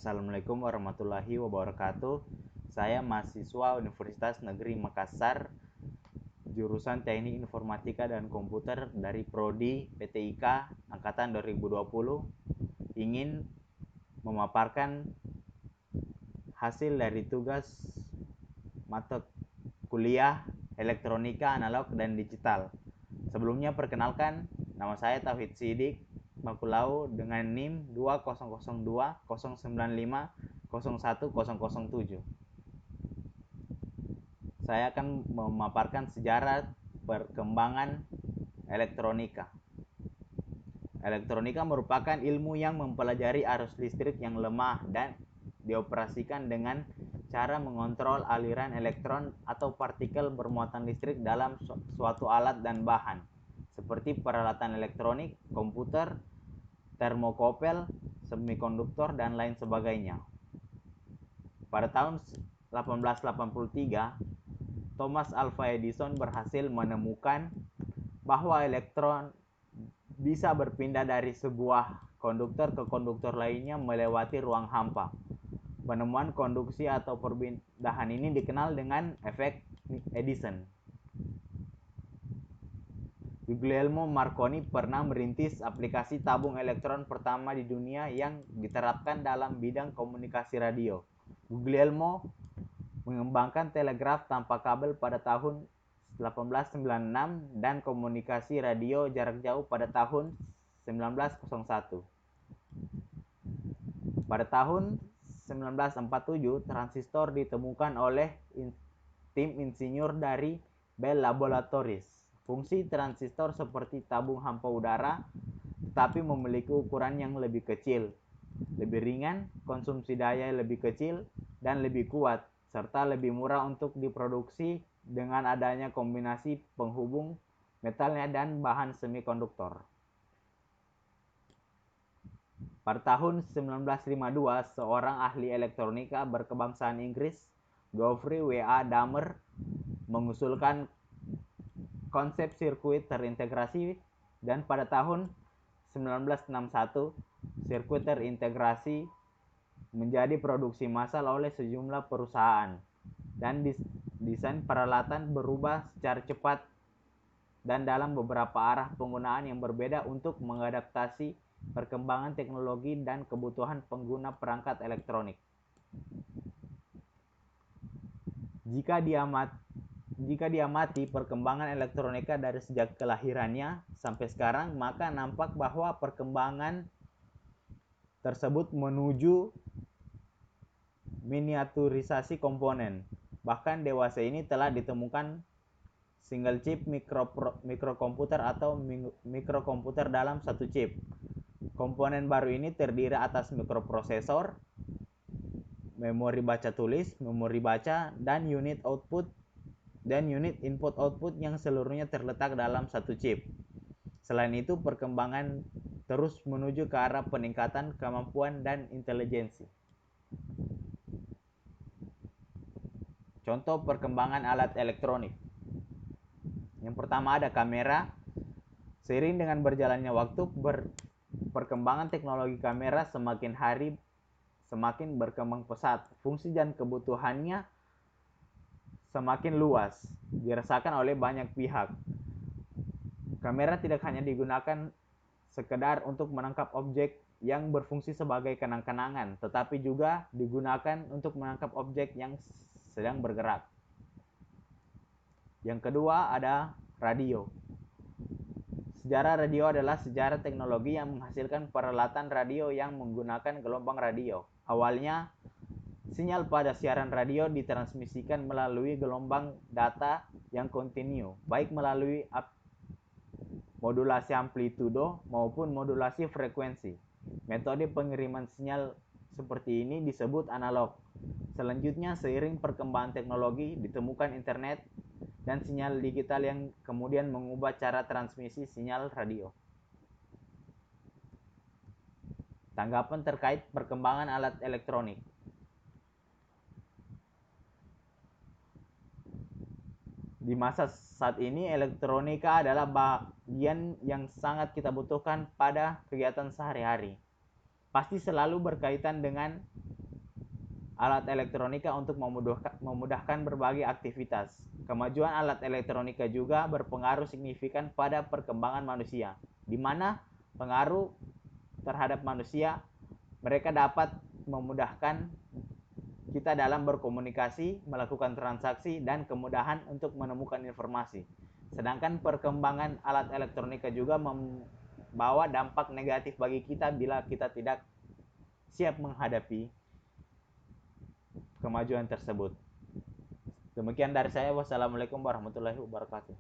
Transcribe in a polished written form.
Assalamualaikum warahmatullahi wabarakatuh. Saya mahasiswa Universitas Negeri Makassar, jurusan Teknik Informatika dan Komputer dari Prodi PTIK angkatan 2020, ingin memaparkan hasil dari tugas mata kuliah Elektronika Analog dan Digital. Sebelumnya perkenalkan, nama saya Tauhid Sidik Makulau dengan NIM 200209501007. Saya akan memaparkan sejarah perkembangan elektronika. Elektronika merupakan ilmu yang mempelajari arus listrik yang lemah dan dioperasikan dengan cara mengontrol aliran elektron atau partikel bermuatan listrik dalam suatu alat dan bahan, seperti peralatan elektronik, komputer, termokopel, semikonduktor, dan lain sebagainya. Pada tahun 1883, Thomas Alva Edison berhasil menemukan bahwa elektron bisa berpindah dari sebuah konduktor ke konduktor lainnya melewati ruang hampa. Penemuan konduksi atau perpindahan ini dikenal dengan efek Edison. Guglielmo Marconi pernah merintis aplikasi tabung elektron pertama di dunia yang diterapkan dalam bidang komunikasi radio. Guglielmo mengembangkan telegraf tanpa kabel pada tahun 1896 dan komunikasi radio jarak jauh pada tahun 1901. Pada tahun 1947, transistor ditemukan oleh tim insinyur dari Bell Laboratories. Fungsi transistor seperti tabung hampa udara, tetapi memiliki ukuran yang lebih kecil, lebih ringan, konsumsi daya lebih kecil, dan lebih kuat, serta lebih murah untuk diproduksi dengan adanya kombinasi penghubung metalnya dan bahan semikonduktor. Pada tahun 1952, seorang ahli elektronika berkebangsaan Inggris, Geoffrey W.A. Damer, mengusulkan konsep sirkuit terintegrasi, dan pada tahun 1961 sirkuit terintegrasi menjadi produksi massal oleh sejumlah perusahaan, dan desain peralatan berubah secara cepat dan dalam beberapa arah penggunaan yang berbeda untuk mengadaptasi perkembangan teknologi dan kebutuhan pengguna perangkat elektronik. Jika diamati perkembangan elektronika dari sejak kelahirannya sampai sekarang, maka nampak bahwa perkembangan tersebut menuju miniaturisasi komponen. Bahkan dewasa ini telah ditemukan single chip mikrokomputer atau mikrokomputer dalam satu chip. Komponen baru ini terdiri atas mikroprosesor, memori baca tulis, memori baca, dan unit input-output yang seluruhnya terletak dalam satu chip. Selain itu, perkembangan terus menuju ke arah peningkatan kemampuan dan intelijensi. Contoh perkembangan alat elektronik. Yang pertama ada kamera. Seiring dengan berjalannya waktu, perkembangan teknologi kamera semakin hari semakin berkembang pesat. Fungsi dan kebutuhannya semakin luas, dirasakan oleh banyak pihak. Kamera tidak hanya digunakan sekedar untuk menangkap objek yang berfungsi sebagai kenang-kenangan, tetapi juga digunakan untuk menangkap objek yang sedang bergerak. Yang kedua ada radio. Sejarah radio adalah sejarah teknologi yang menghasilkan peralatan radio yang menggunakan gelombang radio. Awalnya, sinyal pada siaran radio ditransmisikan melalui gelombang data yang kontinu, baik melalui modulasi amplitudo maupun modulasi frekuensi. Metode pengiriman sinyal seperti ini disebut analog. Selanjutnya, seiring perkembangan teknologi, ditemukan internet dan sinyal digital yang kemudian mengubah cara transmisi sinyal radio. Tanggapan terkait perkembangan alat elektronik. Di masa saat ini, elektronika adalah bagian yang sangat kita butuhkan pada kegiatan sehari-hari. Pasti selalu berkaitan dengan alat elektronika untuk memudahkan berbagai aktivitas. Kemajuan alat elektronika juga berpengaruh signifikan pada perkembangan manusia, di mana pengaruh terhadap manusia mereka dapat memudahkan kita dalam berkomunikasi, melakukan transaksi, dan kemudahan untuk menemukan informasi. Sedangkan perkembangan alat elektronika juga membawa dampak negatif bagi kita bila kita tidak siap menghadapi kemajuan tersebut. Demikian dari saya. Wassalamualaikum warahmatullahi wabarakatuh.